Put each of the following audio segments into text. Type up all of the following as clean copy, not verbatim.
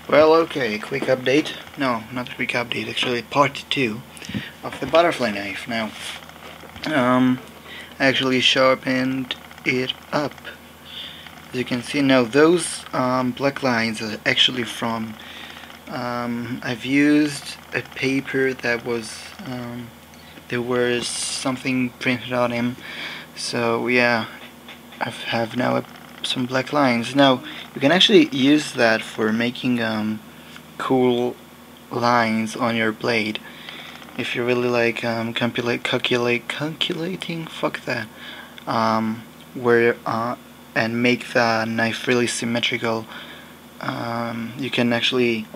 Well, okay, quick update. No, not a quick update, actually part 2 of the butterfly knife. Now, I actually sharpened it up. As you can see now, those black lines are actually from, I've used a paper that was, there was something printed on him. So yeah, I have now some black lines. Now, you can actually use that for making cool lines on your blade. If you really like calculating, fuck that. Where and make the knife really symmetrical. You can actually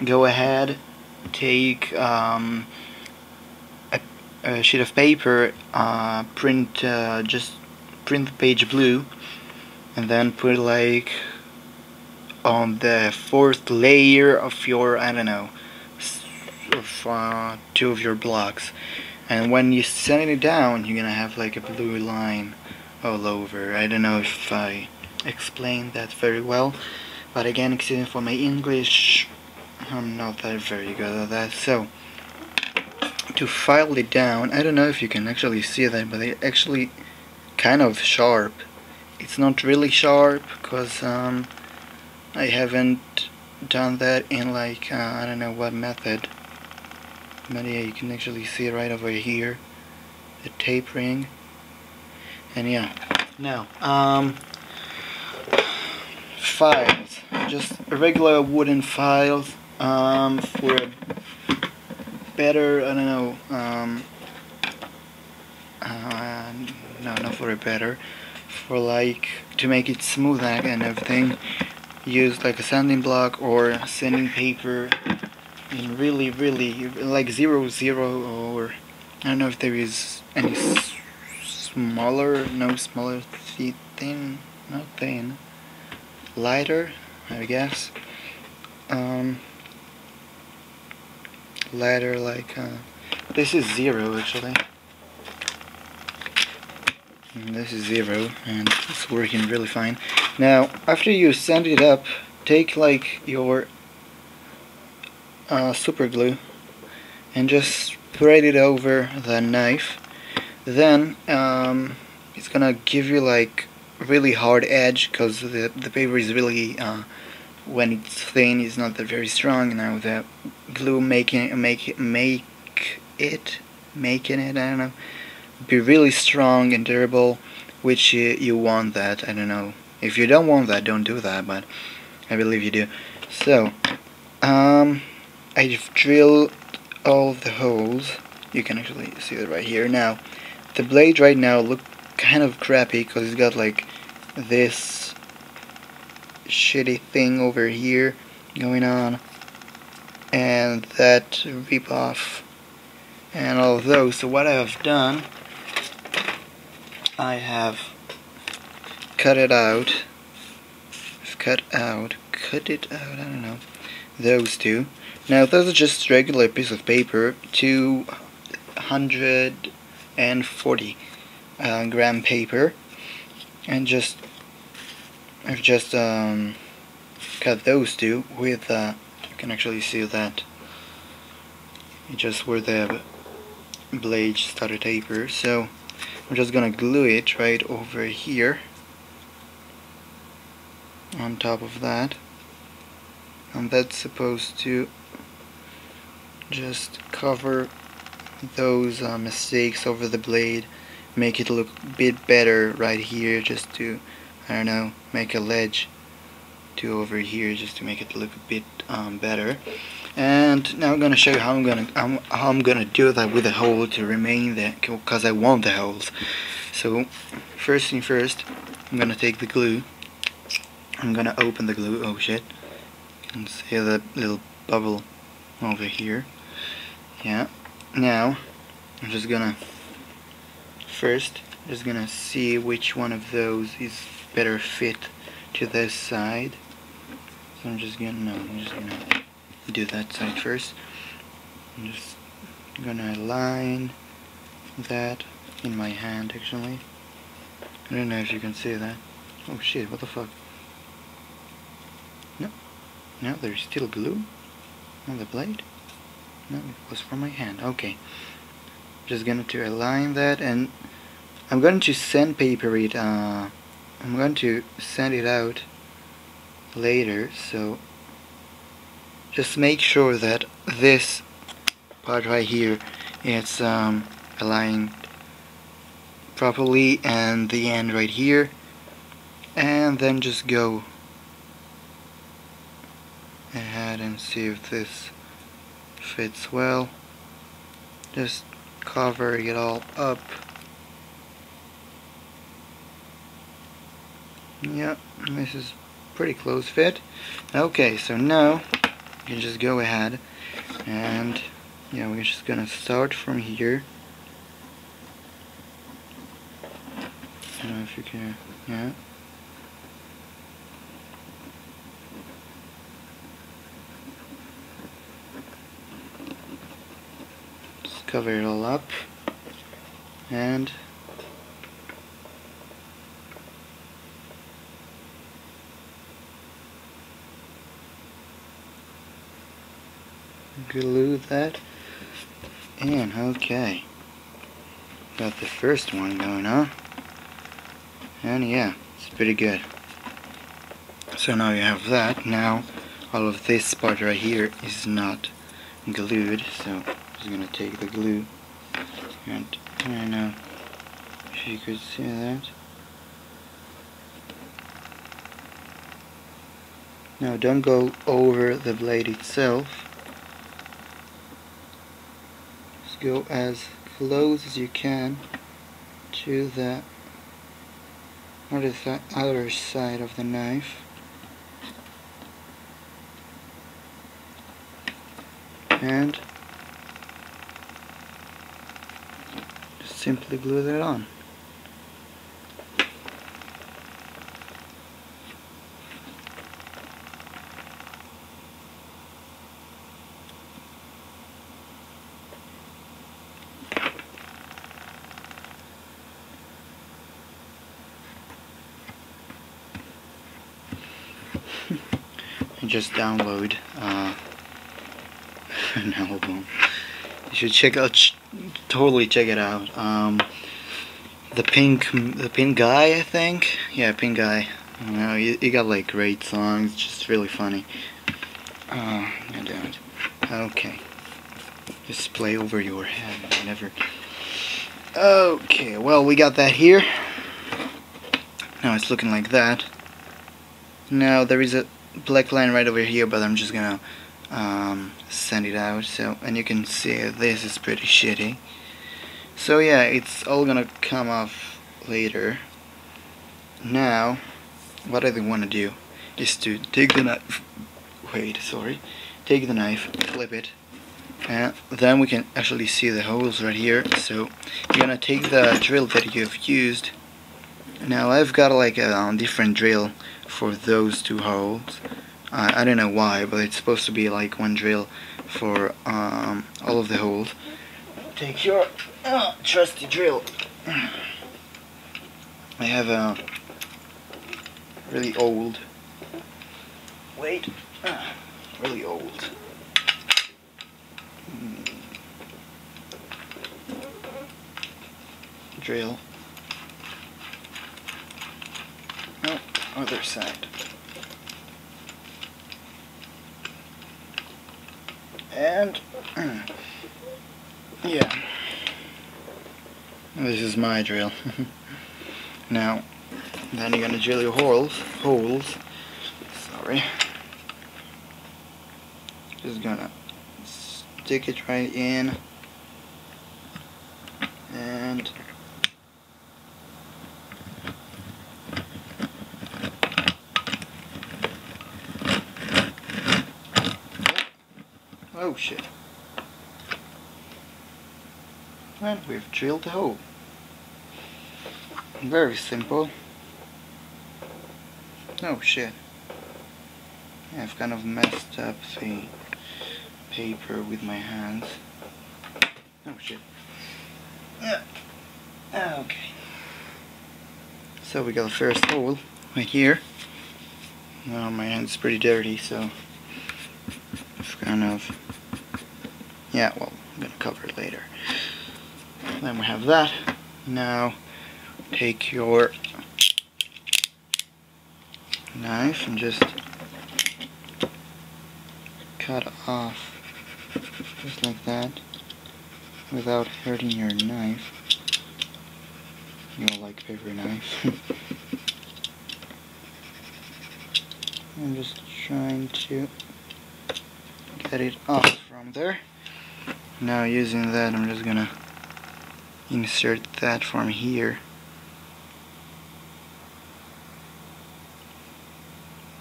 go ahead, take a sheet of paper, just print the page blue, and then put like on the fourth layer of your, I don't know, of two of your blocks, and when you send it down, you're gonna have like a blue line all over. I don't know if I explained that very well, but again, excuse me for my English, I'm not that very good at that. So to file it down, I don't know if you can actually see that, but it's actually kind of sharp. It's not really sharp because I haven't done that in like I don't know what method, but yeah, you can actually see it right over here, the tapering. And yeah, now files, just regular wooden files for a better, I don't know, no, not for a better, for like to make it smooth and everything. Use like a sanding block or sanding paper in really like 0.0, or I don't know if there is any smaller, no smaller, thin, not thin, lighter, I guess. Lighter, like this is 0 actually. And this is 0, and it's working really fine. Now, after you sand it up, take like your super glue and just spread it over the knife. Then it's gonna give you like really hard edge, because the paper is really when it's thin, it's not that very strong. Now the glue making it I don't know, be really strong and durable, which you want that. I don't know. If you don't want that, don't do that, but I believe you do. So I've drilled all the holes. You can actually see it right here. Now the blade right now look kind of crappy because it's got like this shitty thing over here going on, and that rip off and all of those. So what I have done, I have cut it out. Cut it out, I don't know, those two. Now those are just regular piece of paper, 240 gram paper, and I've just cut those two with you can actually see that just where the blade started taper. So I'm just gonna glue it right over here on top of that, and that's supposed to just cover those mistakes over the blade, make it look a bit better right here, just to, I don't know, make a ledge to over here, just to make it look a bit better. And now I'm gonna show you how I'm gonna do that with the hole to remain there, because I want the holes. So first thing first, I'm gonna take the glue. I'm gonna open the glue. Oh shit! You can see that little bubble over here. Yeah. Now I'm just gonna see which one of those is better fit to this side. So I'm just gonna do that side first. I'm just gonna align that in my hand actually. I don't know if you can see that. Oh shit, what the fuck? No, No, there's still glue on the blade. No, it was from my hand. Okay. Just going to align that, and I'm going to sandpaper it. I'm going to sand it out later, so just make sure that this part right here is aligned properly, and the end right here, and then just go ahead and see if this fits well. Just cover it all up. Yep, this is pretty close fit. Okay, so now you can just go ahead and yeah, we're just gonna start from here. I don't know if you can, yeah. Just cover it all up and glue that in. Okay, got the first one going on, and yeah, it's pretty good. So now you have that. Now all of this part right here is not glued, so I'm just gonna take the glue, and I don't know if you could see that. Now don't go over the blade itself. Just go as close as you can to the other side of the knife. And just simply glue that on. And just download an album. You should check out, totally check it out. The Pink Guy, I think. Yeah, Pink Guy. I don't know. He got like great songs. Just really funny. I don't. Okay. Just play over your head. Whatever. Okay. Well, we got that here. Now it's looking like that. Now there is a black line right over here, but I'm just gonna send it out. So, and you can see this is pretty shitty. So yeah, it's all gonna come off later. Now, what I want to do is to take the knife. Take the knife, flip it, and then we can actually see the holes right here. So you're gonna take the drill that you've used. Now I've got like a different drill for those two holes. I don't know why, but it's supposed to be like one drill for all of the holes. Take your trusty drill. I have a really old, really old drill. No, other side. And yeah, this is my drill. Now, then you're gonna drill your holes. Sorry. Just gonna stick it right in, and oh shit. And we've drilled the hole. Very simple. Oh shit. I've kind of messed up the paper with my hands. Oh shit. Yeah. Okay. So we got the first hole right here. Now my hand's pretty dirty, so It's kind of, yeah, well, I'm gonna cover it later. Then we have that. Now take your knife and just cut off just like that without hurting your knife. You'll like paper knife. I'm just trying to get it off from there. Now using that, I'm just gonna insert that from here.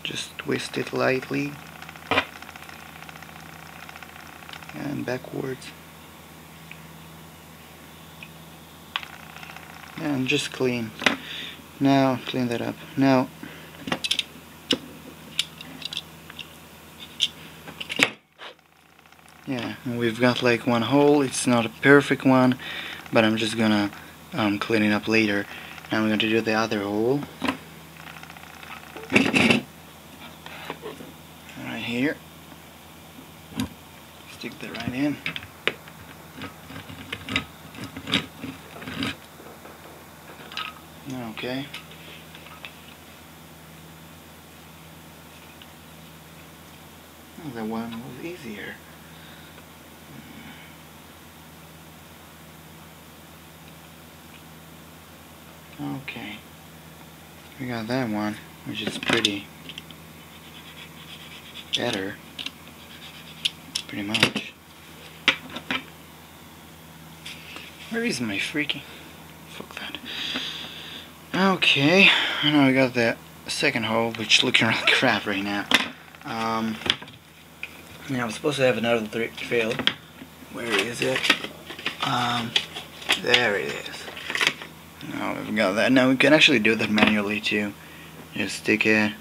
Just twist it lightly and backwards. And just clean. Now clean that up. Now yeah, we've got like one hole. It's not a perfect one, but I'm just gonna clean it up later. Now we're going to do the other hole right here. Stick that right in. Okay. Oh, that one was easier. Okay. We got that one, which is pretty better. Pretty much. Where is my freaking... Fuck that. Okay, now we got the second hole, which is looking like crap right now. Yeah, I'm supposed to have another drill. Where is it? There it is. Now we've got that. Now we can actually do that manually too. Just stick it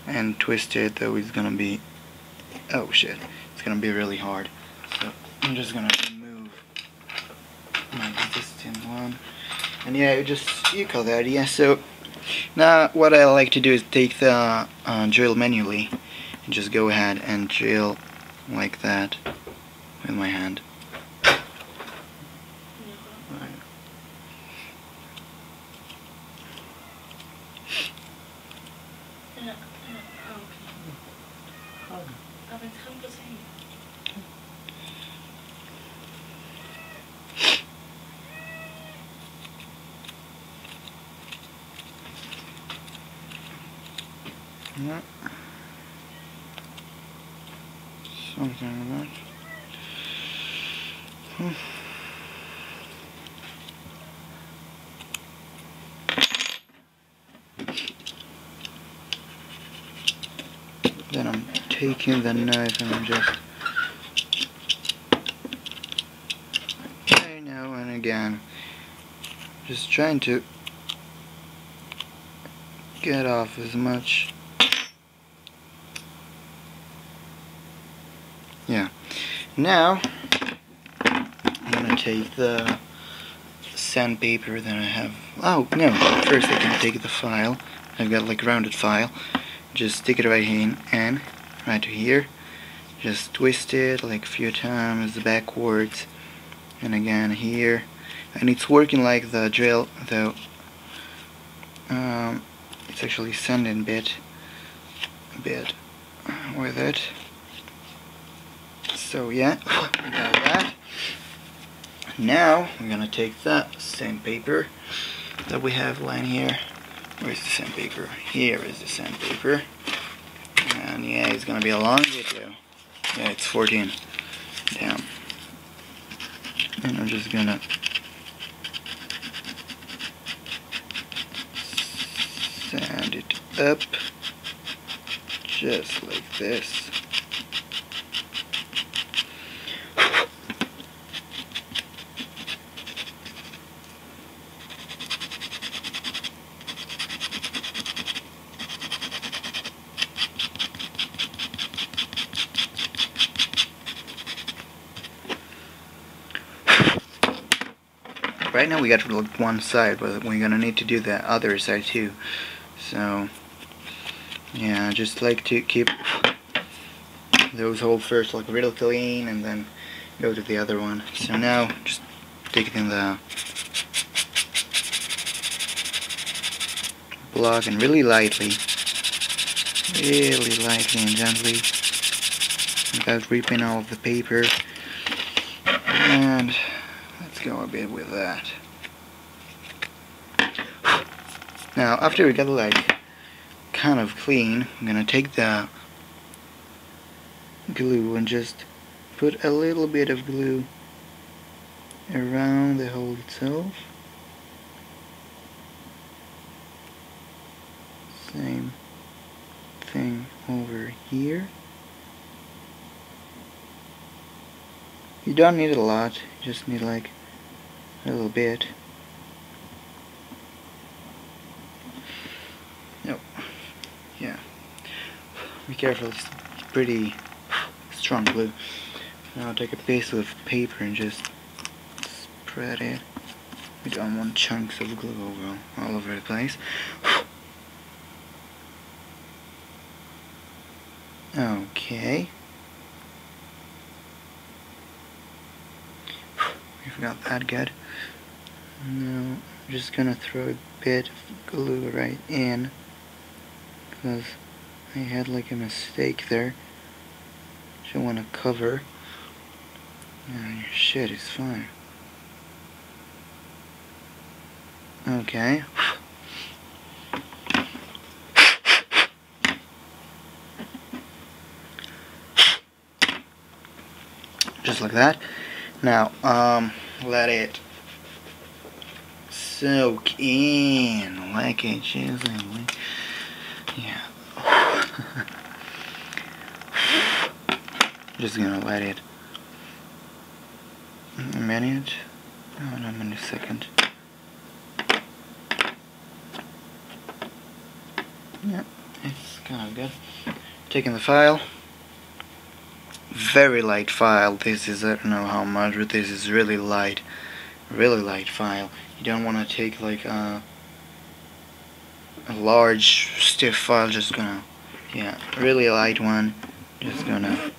and twist it, though it's gonna be... Oh shit, it's gonna be really hard. So I'm just gonna remove my existing one. And yeah, you call that, yeah. So now what I like to do is take the drill manually and just go ahead and drill like that with my hand. Yeah. Something like that. Then I'm taking the knife and I'm just every now and again just trying to get off as much. Yeah. Now I'm gonna take the sandpaper that I have. Oh no! First I can take the file. I've got like rounded file. Just stick it right in and right to here. Just twist it like a few times backwards, and again here. And it's working like the drill, though. It's actually sanding a bit with it. So yeah, we got that. Now we're gonna take that sandpaper that we have lying here. Where's the sandpaper? Here is the sandpaper. And yeah, it's gonna be a long video. Yeah, it's 14 down. And I'm just gonna sand it up just like this. Right now we got one side, but we're gonna need to do the other side too. So yeah, just like to keep those holes first, like really clean, and then go to the other one. So now just take it in the block and really lightly and gently, without ripping all of the paper. And let's go a bit with that. Now after we got the like kind of clean, I'm gonna take the glue and just put a little bit of glue around the hole itself. Same thing over here. You don't need a lot, you just need like a little bit. Nope. Yeah. Be careful, it's pretty strong glue. Now take a piece of paper and just spread it. We don't want chunks of glue all over the place. Okay. We got that good. Now I'm just gonna throw a bit of glue right in, because I had like a mistake there. Which I want to cover. Yeah, your shit is fine. Okay. Just like that. Now, let it soak in like it is. Yeah. Just gonna let it a minute. No, not a minute, a second. Yeah, it's kind of good. Taking the file. Very light file. This is, I don't know how much, but this is really light file. You don't want to take like a large stiff file. Just gonna, yeah, really light one. Just gonna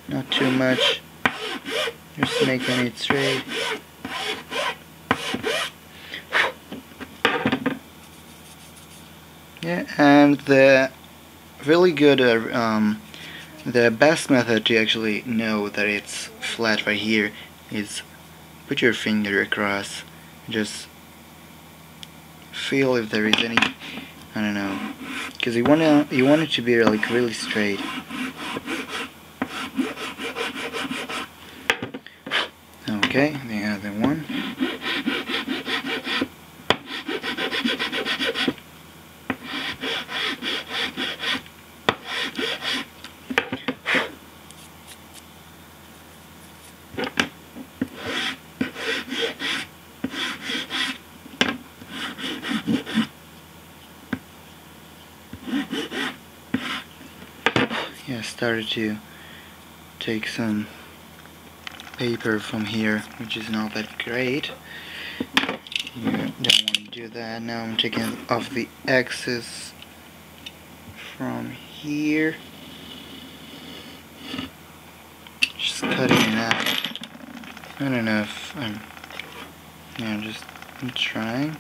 not too much, just making it straight. Yeah, and the really good, the best method to actually know that it's flat right here is put your finger across, just feel if there is any, I don't know, because you want it to be like really straight. Okay, the other one. Yeah, started to take some paper from here, which is not that great. You don't want to do that. Now I'm taking off the excess from here. Just cutting it out. I don't know if I'm, yeah, I'm trying to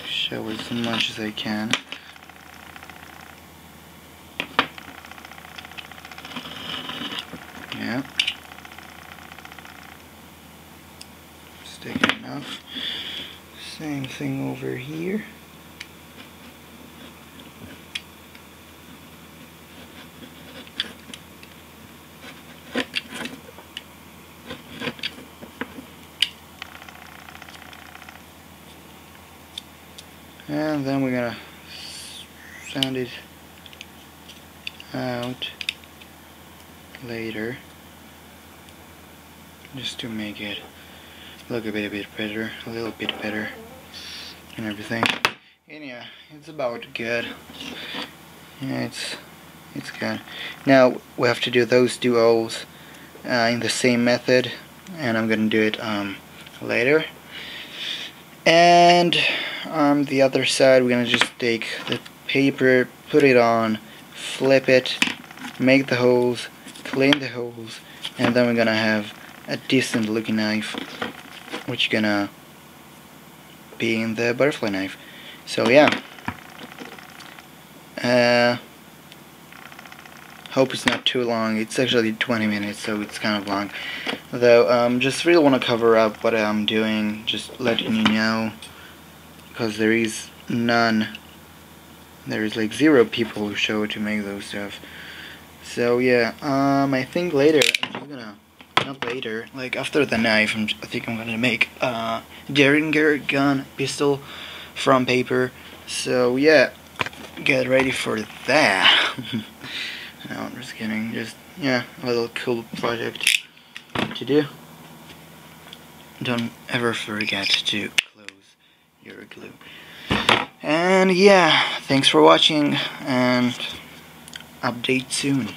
show as much as I can. Yeah. Sticking enough. Same thing over here. And then we're gonna sand it out later, just to make it look a bit better, a little bit better, and everything. And yeah, it's about good. Yeah, it's good. Now we have to do those two O's in the same method, and I'm gonna do it later. And on the other side, we're gonna just take the paper, put it on, flip it, make the holes, clean the holes, and then we're gonna have a decent looking knife, which is gonna be in the butterfly knife. So yeah, hope it's not too long. It's actually 20 minutes, so it's kind of long. Though, just really want to cover up what I'm doing, just letting you know, because there is none. There is like 0 people who show to make those stuff. So yeah, I think later I'm just gonna, not later, like after the knife, I think I'm gonna make a Derringer gun pistol from paper. So yeah, get ready for that. No, I'm just kidding. Just, yeah, a little cool project to do. Don't ever forget to close your glue. And yeah, thanks for watching, and update soon.